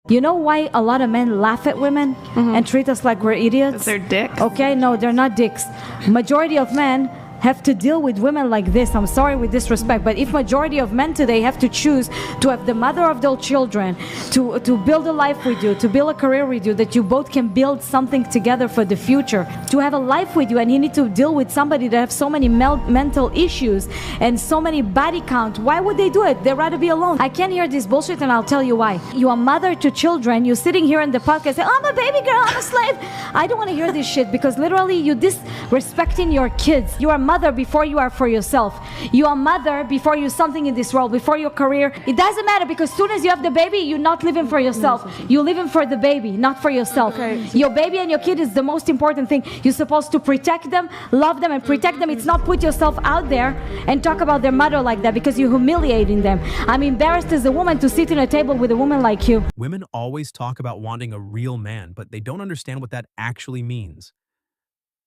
You know why a lot of men laugh at women and treat us like we're idiots? They're dicks. Okay, no, they're not dicks. Majority of men have to deal with women like this. I'm sorry with disrespect, but if majority of men today have to choose to have the mother of their children, to build a life with you, to build a career with you, that you both can build something together for the future, to have a life with you, and you need to deal with somebody that have so many mental issues and so many body count, why would they do it? They'd rather be alone. I can't hear this bullshit, and I'll tell you why. You're a mother to children, you're sitting here in the podcast saying, oh, I'm a baby girl, I'm a slave. I don't want to hear this shit, because literally you're disrespecting your kids. You are mother before you are for yourself. You are mother before you're something in this world, before your career. It doesn't matter, because as soon as you have the baby, you're not living for yourself. You're living for the baby, not for yourself. Okay. Your baby and your kid is the most important thing. You're supposed to protect them, love them, and protect them. It's not put yourself out there and talk about their mother like that, because you're humiliating them. I'm embarrassed as a woman to sit at a table with a woman like you. Women always talk about wanting a real man, but they don't understand what that actually means.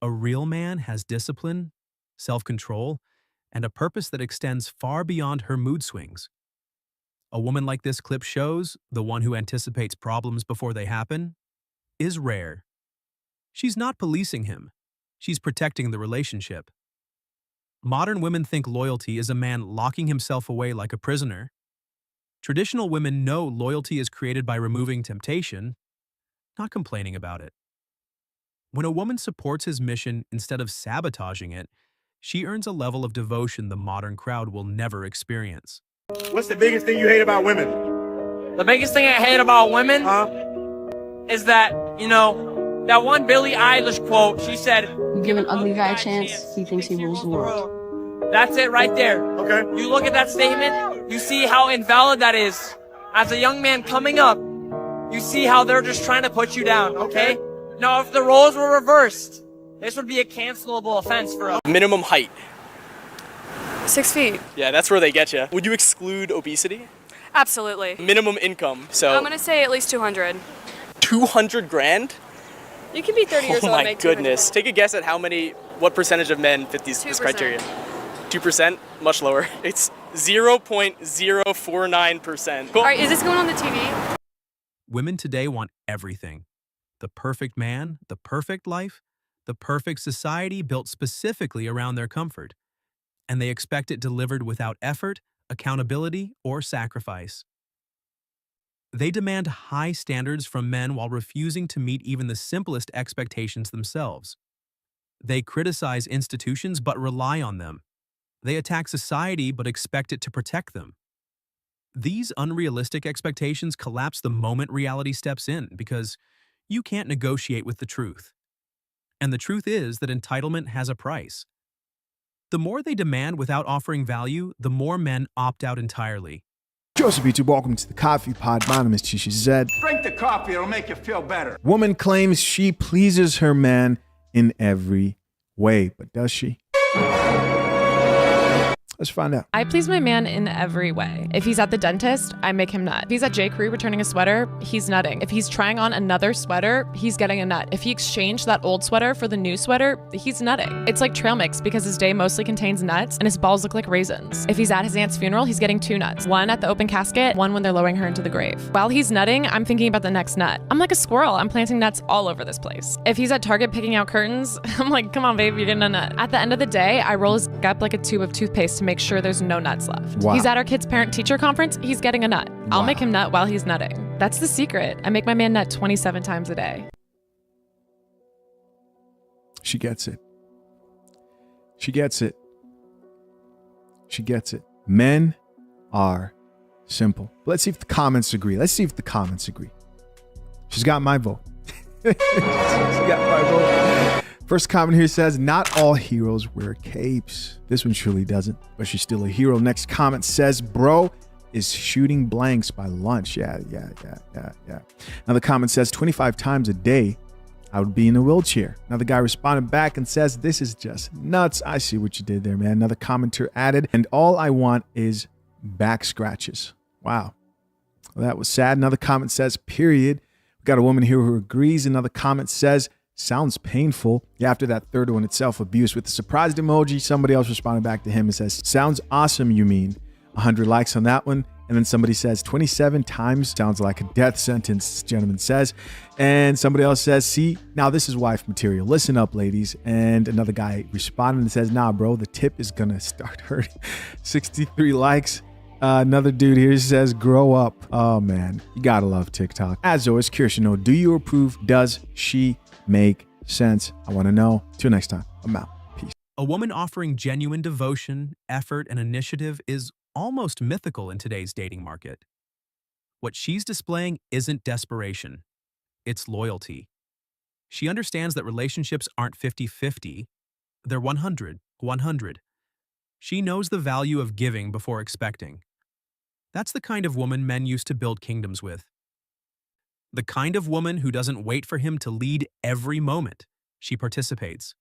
A real man has discipline, self-control, and a purpose that extends far beyond her mood swings. A woman like this clip shows, the one who anticipates problems before they happen, is rare. She's not policing him. She's protecting the relationship. Modern women think loyalty is a man locking himself away like a prisoner. Traditional women know loyalty is created by removing temptation, not complaining about it. When a woman supports his mission instead of sabotaging it, she earns a level of devotion the modern crowd will never experience. What's the biggest thing you hate about women? The biggest thing I hate about women is that, that one Billie Eilish quote, she said, You give an ugly guy a chance, he thinks he rules the world. That's it right there. Okay. You look at that statement, you see how invalid that is. As a young man coming up, you see how they're just trying to put you down, okay? Now, if the roles were reversed, this would be a cancelable offense for us. Minimum height. 6 feet. Yeah, that's where they get you. Would you exclude obesity? Absolutely. Minimum income. So I'm gonna say at least 200. 200 grand? You can be 30 years old Oh and my make 200. Take a guess at what percentage of men fit this 2%. criteria? 2%? Much lower. It's 0.049%. Cool. All right, is this going on the TV? Women today want everything. The perfect man, the perfect life, the perfect society built specifically around their comfort. And they expect it delivered without effort, accountability, or sacrifice. They demand high standards from men while refusing to meet even the simplest expectations themselves. They criticize institutions but rely on them. They attack society but expect it to protect them. These unrealistic expectations collapse the moment reality steps in, because you can't negotiate with the truth. And the truth is that entitlement has a price. The more they demand without offering value, the more men opt out entirely. Joseph YouTube, welcome to the Coffee Pod. My name is Tisha Zed. Drink the coffee, it'll make you feel better. Woman claims she pleases her man in every way, but does she? Let's find out. I please my man in every way. If he's at the dentist, I make him nut. If he's at J. Crew returning a sweater, he's nutting. If he's trying on another sweater, he's getting a nut. If he exchanged that old sweater for the new sweater, he's nutting. It's like trail mix, because his day mostly contains nuts and his balls look like raisins. If he's at his aunt's funeral, he's getting 2 nuts. One at the open casket, one when they're lowering her into the grave. While he's nutting, I'm thinking about the next nut. I'm like a squirrel. I'm planting nuts all over this place. If he's at Target picking out curtains, I'm like, come on, babe, you're getting a nut. At the end of the day, I roll his up like a tube of toothpaste to make sure there's no nuts left. Wow. He's at our kid's parent-teacher conference, he's getting a nut. I'll make him nut while he's nutting. That's the secret. I make my man nut 27 times a day. She gets it. She gets it. She gets it. Men are simple. Let's see if the comments agree. She's got my vote. She's got my vote. First comment here says, not all heroes wear capes. This one surely doesn't, but she's still a hero. Next comment says, bro is shooting blanks by lunch. Yeah. Another comment says, 25 times a day, I would be in a wheelchair. Another guy responded back and says, this is just nuts. I see what you did there, man. Another commenter added, and all I want is back scratches. Wow. Well, that was sad. Another comment says, period. We got a woman here who agrees. Another comment says, sounds painful. Yeah, after that third one, it's self-abuse. With the surprised emoji, somebody else responded back to him and says, sounds awesome, you mean. 100 likes on that one. And then somebody says 27 times sounds like a death sentence, this gentleman says. And somebody else says, see, now this is wife material. Listen up, ladies. And another guy responded and says, nah, bro, the tip is going to start hurting. 63 likes. Another dude here says, grow up. Oh, man. You got to love TikTok. As always, curious to know, do you approve? Does she make sense? I want to know. Till next time. I'm out. Peace. A woman offering genuine devotion, effort, and initiative is almost mythical in today's dating market. What she's displaying isn't desperation. It's loyalty. She understands that relationships aren't 50-50. They're 100-100. She knows the value of giving before expecting. That's the kind of woman men used to build kingdoms with. The kind of woman who doesn't wait for him to lead every moment. She participates.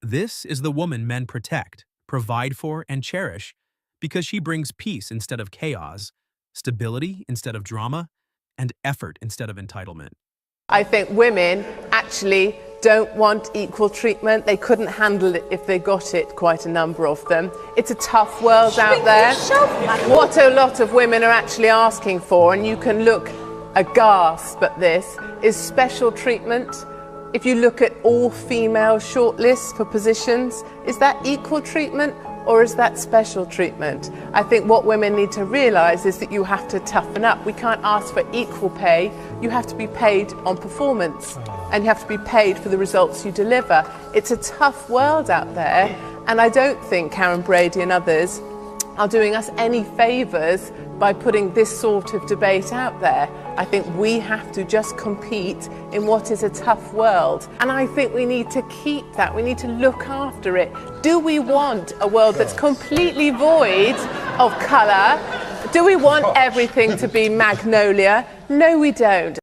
This is the woman men protect, provide for, and cherish because she brings peace instead of chaos, stability instead of drama, and effort instead of entitlement. I think women actually don't want equal treatment. They couldn't handle it if they got it, quite a number of them. It's a tough world out there. What a lot of women are actually asking for, and you can look aghast at this, is special treatment. If you look at all female shortlists for positions, is that equal treatment or is that special treatment? I think what women need to realise is that you have to toughen up. We can't ask for equal pay. You have to be paid on performance and you have to be paid for the results you deliver. It's a tough world out there, and I don't think Karen Brady and others are doing us any favours by putting this sort of debate out there. I think we have to just compete in what is a tough world. And I think we need to keep that. We need to look after it. Do we want a world that's completely void of colour? Do we want everything to be magnolia? No, we don't.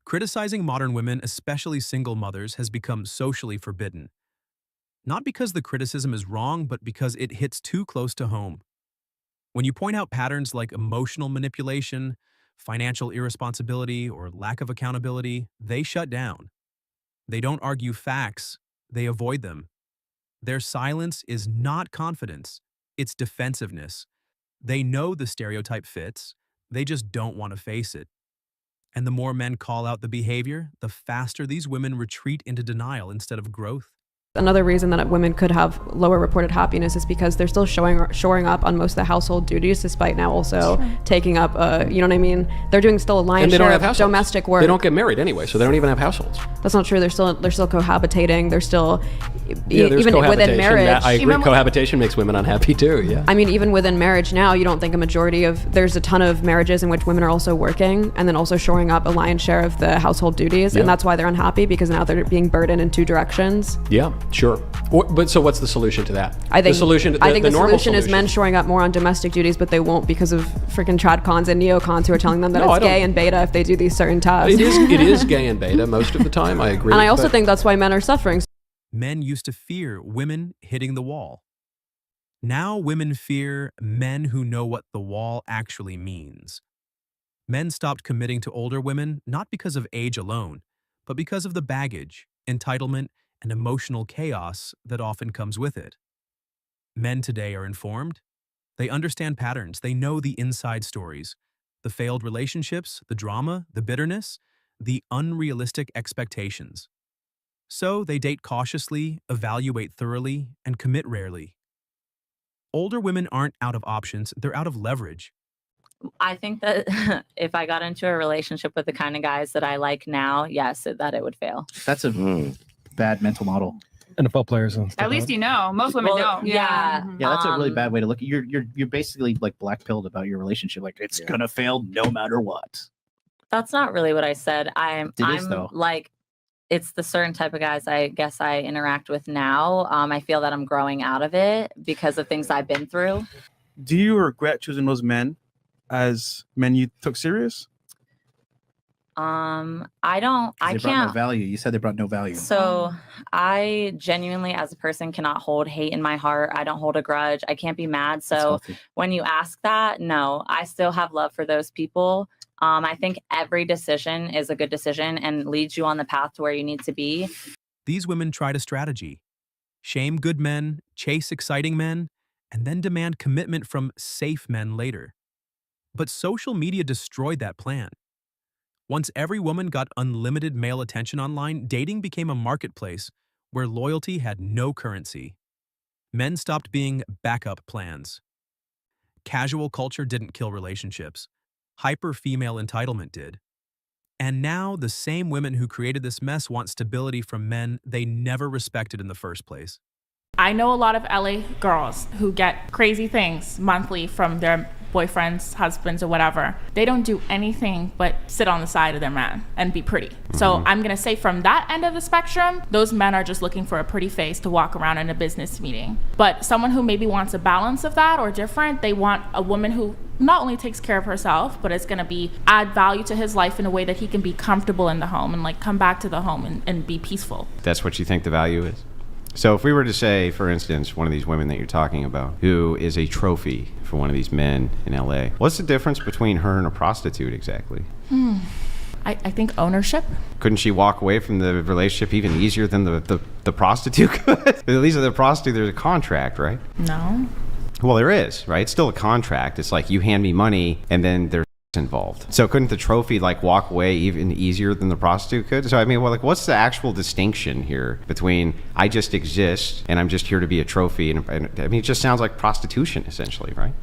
Criticizing modern women, especially single mothers, has become socially forbidden. Not because the criticism is wrong, but because it hits too close to home. When you point out patterns like emotional manipulation, financial irresponsibility, or lack of accountability, they shut down. They don't argue facts, they avoid them. Their silence is not confidence, it's defensiveness. They know the stereotype fits, they just don't want to face it. And the more men call out the behavior, the faster these women retreat into denial instead of growth. Another reason that women could have lower reported happiness is because they're still shoring up on most of the household duties, despite now also taking up, you know what I mean? They're doing still a lion's share of domestic work. They don't get married anyway, so they don't even have households. That's not true. They're still cohabitating. They're still, even within marriage. I agree. Cohabitation makes women unhappy too. Yeah. I mean, even within marriage now, you don't think a majority of, there's a ton of marriages in which women are also working and then also shoring up a lion's share of the household duties. Yeah. And that's why they're unhappy, because now they're being burdened in two directions. Yeah, sure. But so what's the solution to that? I think the solution is men shoring up more on domestic duties, but they won't because of freaking trad cons and neocons who are telling them that it's gay and beta if they do these certain tasks. It is gay and beta most of the time, I agree. And I also think that's why men are suffering. Men used to fear women hitting the wall. Now women fear men who know what the wall actually means. Men stopped committing to older women not because of age alone, but because of the baggage, entitlement, and emotional chaos that often comes with it. Men today are informed. They understand patterns. They know the inside stories, the failed relationships, the drama, the bitterness, the unrealistic expectations. So they date cautiously, evaluate thoroughly, and commit rarely. Older women aren't out of options, they're out of leverage. I think that if I got into a relationship with the kind of guys that I like now, yes, that it would fail. That's a bad mental model. NFL players and stuff. At least you know. Most women don't. Yeah. Yeah, that's a really bad way to look. You're basically like black-pilled about your relationship. Like it's gonna fail no matter what. That's not really what I said. I'm though. like, it's the certain type of guys I guess I interact with now. I feel that I'm growing out of it because of things I've been through. Do you regret choosing those men as men you took serious? I don't. I they can't. Brought no value. You said they brought no value. So I genuinely, as a person, cannot hold hate in my heart. I don't hold a grudge. I can't be mad. So when you ask that, no, I still have love for those people. I think every decision is a good decision and leads you on the path to where you need to be. These women tried a strategy. Shame good men, chase exciting men, and then demand commitment from safe men later. But social media destroyed that plan. Once every woman got unlimited male attention online, dating became a marketplace where loyalty had no currency. Men stopped being backup plans. Casual culture didn't kill relationships. Hyper-female entitlement did. And now the same women who created this mess want stability from men they never respected in the first place. I know a lot of LA girls who get crazy things monthly from their boyfriends, husbands, or whatever. They don't do anything but sit on the side of their man and be pretty. So I'm gonna say from that end of the spectrum, those men are just looking for a pretty face to walk around in a business meeting. But someone who maybe wants a balance of that or different, they want a woman who not only takes care of herself, but it's gonna be add value to his life in a way that he can be comfortable in the home and like come back to the home and be peaceful. That's what you think the value is? So if we were to say, for instance, one of these women that you're talking about, who is a trophy for one of these men in LA, what's the difference between her and a prostitute exactly? I think ownership. Couldn't she walk away from the relationship even easier than the prostitute could? At least with the prostitute, there's a contract, right? No. Well, there is, right? It's still a contract. It's like you hand me money and then there's involved. So couldn't the trophy like walk away even easier than the prostitute could? So I mean, well, like what's the actual distinction here between I just exist and I'm just here to be a trophy? And I mean, it just sounds like prostitution essentially, right?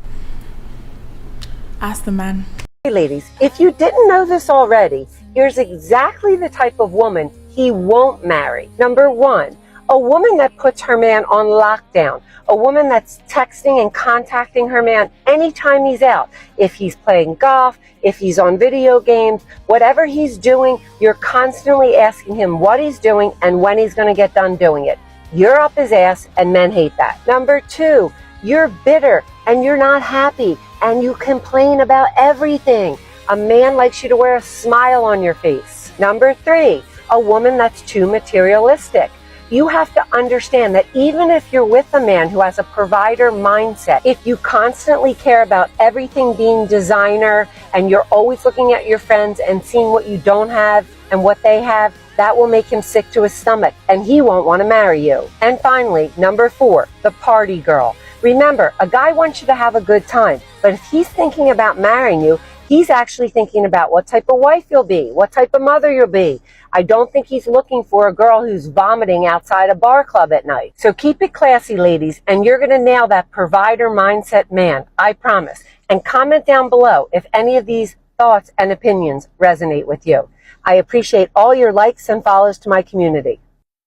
Ask the men. Hey ladies, if you didn't know this already, here's exactly the type of woman he won't marry. Number one, a woman that puts her man on lockdown. A woman that's texting and contacting her man anytime he's out. If he's playing golf, if he's on video games, whatever he's doing, you're constantly asking him what he's doing and when he's going to get done doing it. You're up his ass, and men hate that. Number two, you're bitter and you're not happy and you complain about everything. A man likes you to wear a smile on your face. Number three, a woman that's too materialistic. You have to understand that even if you're with a man who has a provider mindset, if you constantly care about everything being designer and you're always looking at your friends and seeing what you don't have and what they have, that will make him sick to his stomach and he won't want to marry you. And finally, number four, the party girl. Remember, a guy wants you to have a good time, but if he's thinking about marrying you, he's actually thinking about what type of wife you'll be, what type of mother you'll be. I don't think he's looking for a girl who's vomiting outside a bar club at night. So keep it classy, ladies, and you're going to nail that provider mindset man, I promise. And comment down below if any of these thoughts and opinions resonate with you. I appreciate all your likes and follows to my community.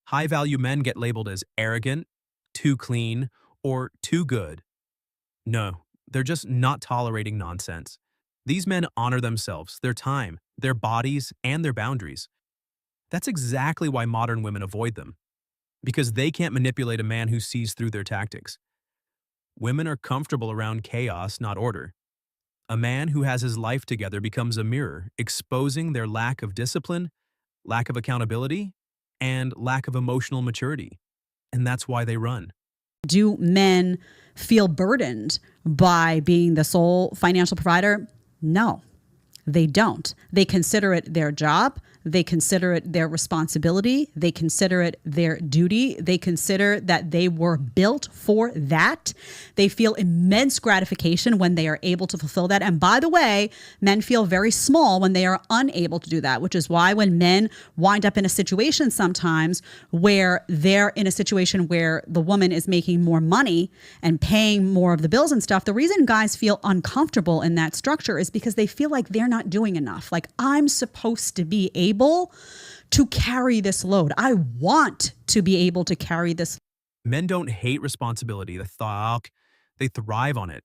High-value men get labeled as arrogant, too clean, or too good. No, they're just not tolerating nonsense. These men honor themselves, their time, their bodies, and their boundaries. That's exactly why modern women avoid them, because they can't manipulate a man who sees through their tactics. Women are comfortable around chaos, not order. A man who has his life together becomes a mirror, exposing their lack of discipline, lack of accountability, and lack of emotional maturity. And that's why they run. Do men feel burdened by being the sole financial provider? No, they don't. They consider it their job. They consider it their responsibility. They consider it their duty. They consider that they were built for that. They feel immense gratification when they are able to fulfill that. And by the way, men feel very small when they are unable to do that, which is why when men wind up in a situation sometimes where they're in a situation where the woman is making more money and paying more of the bills and stuff, the reason guys feel uncomfortable in that structure is because they feel like they're not doing enough. Like, I'm supposed to be able to carry this load. I want to be able to carry this. Men don't hate responsibility. They thrive on it.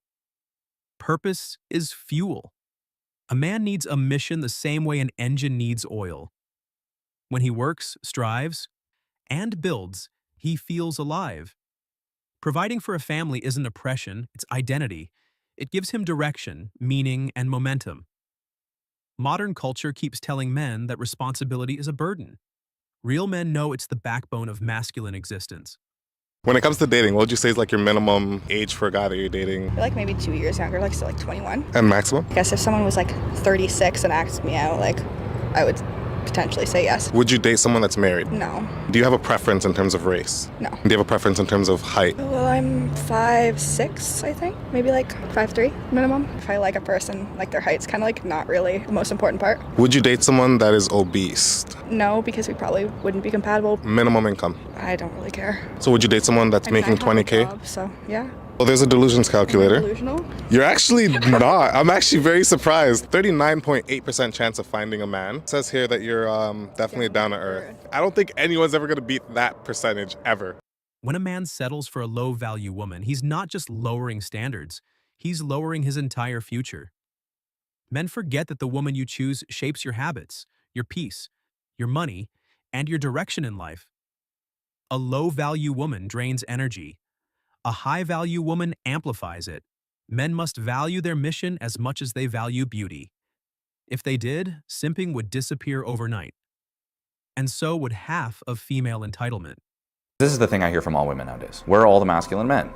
Purpose is fuel. A man needs a mission the same way an engine needs oil. When he works, strives, and builds, he feels alive. Providing for a family isn't oppression, it's identity. It gives him direction, meaning, and momentum. Modern culture keeps telling men that responsibility is a burden. Real men know it's the backbone of masculine existence. When it comes to dating, what would you say is like your minimum age for a guy that you're dating? Like maybe 2 years younger, like still like 21. And maximum? I guess if someone was like 36 and asked me out, like I would potentially say yes. Would you date someone that's married? No. Do you have a preference in terms of race? No. Do you have a preference in terms of height? Well, I'm 5'6", I think. Maybe like 5'3" minimum. If I like a person, like their height's kind of like not really the most important part. Would you date someone that is obese? No, because we probably wouldn't be compatible. Minimum income? I don't really care. So would you date someone that's making I have a 20K? job, so yeah. Well, there's a delusions calculator. Delusional? You're actually not. I'm actually very surprised. 39.8% chance of finding a man. It says here that you're definitely down to earth. I don't think anyone's ever going to beat that percentage ever. When a man settles for a low-value woman, he's not just lowering standards, he's lowering his entire future. Men forget that the woman you choose shapes your habits, your peace, your money, and your direction in life. A low-value woman drains energy. A high-value woman amplifies it. Men must value their mission as much as they value beauty. If they did, simping would disappear overnight. And so would half of female entitlement. This is the thing I hear from all women nowadays. Where are all the masculine men?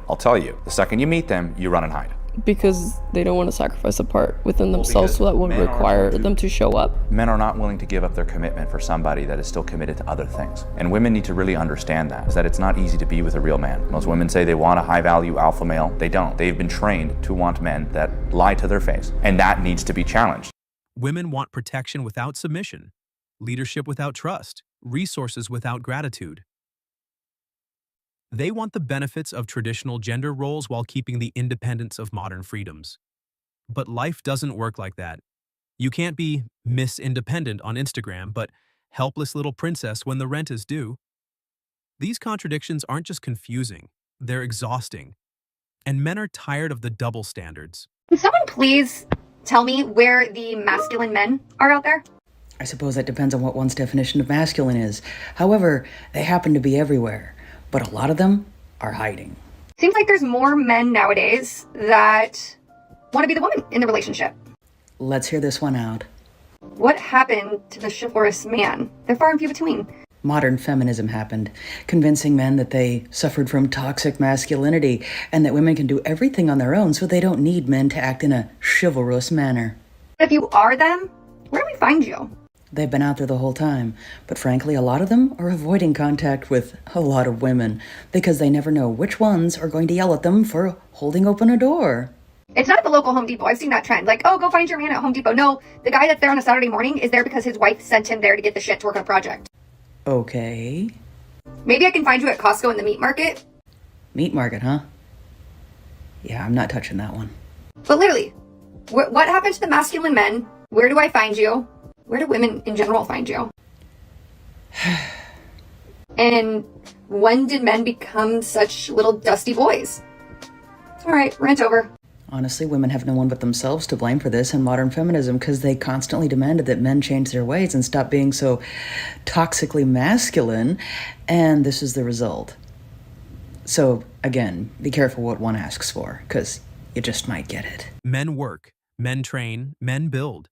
I'll tell you, the second you meet them, you run and hide. Because they don't want to sacrifice a part within themselves, so that would require them to show up. Men are not willing to give up their commitment for somebody that is still committed to other things. And women need to really understand that, is that it's not easy to be with a real man. Most women say they want a high-value alpha male. They don't. They've been trained to want men that lie to their face. And that needs to be challenged. Women want protection without submission, leadership without trust, resources without gratitude. They want the benefits of traditional gender roles while keeping the independence of modern freedoms. But life doesn't work like that. You can't be Miss Independent on Instagram, but helpless little princess when the rent is due. These contradictions aren't just confusing, they're exhausting. And men are tired of the double standards. Can someone please tell me where the masculine men are out there? I suppose that depends on what one's definition of masculine is. However, they happen to be everywhere. But a lot of them are hiding. Seems like there's more men nowadays that want to be the woman in the relationship. Let's hear this one out. What happened to the chivalrous man? They're far and few between. Modern feminism happened, convincing men that they suffered from toxic masculinity and that women can do everything on their own so they don't need men to act in a chivalrous manner. If you are them, where do we find you? They've been out there the whole time, but frankly, a lot of them are avoiding contact with a lot of women because they never know which ones are going to yell at them for holding open a door. It's not at the local Home Depot. I've seen that trend. Like, oh, go find your man at Home Depot. No, the guy that's there on a Saturday morning is there because his wife sent him there to get the shit to work on a project. Okay. Maybe I can find you at Costco in the meat market. Meat market, huh? Yeah, I'm not touching that one. But literally, what happened to the masculine men? Where do I find you? Where do women in general find you? And when did men become such little dusty boys? All right, rant over. Honestly, women have no one but themselves to blame for this and modern feminism because they constantly demanded that men change their ways and stop being so toxically masculine, and this is the result. So, again, be careful what one asks for, because you just might get it. Men work, men train, men build.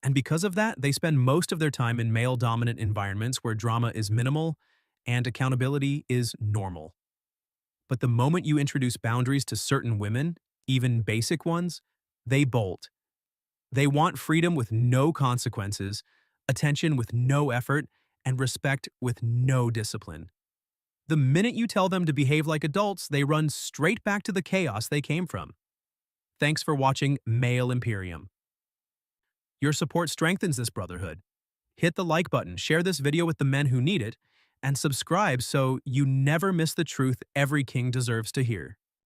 And because of that, they spend most of their time in male-dominant environments where drama is minimal and accountability is normal. But the moment you introduce boundaries to certain women, even basic ones, they bolt. They want freedom with no consequences, attention with no effort, and respect with no discipline. The minute you tell them to behave like adults, they run straight back to the chaos they came from. Thanks for watching Male Imperium. Your support strengthens this brotherhood. Hit the like button, share this video with the men who need it, and subscribe so you never miss the truth every king deserves to hear.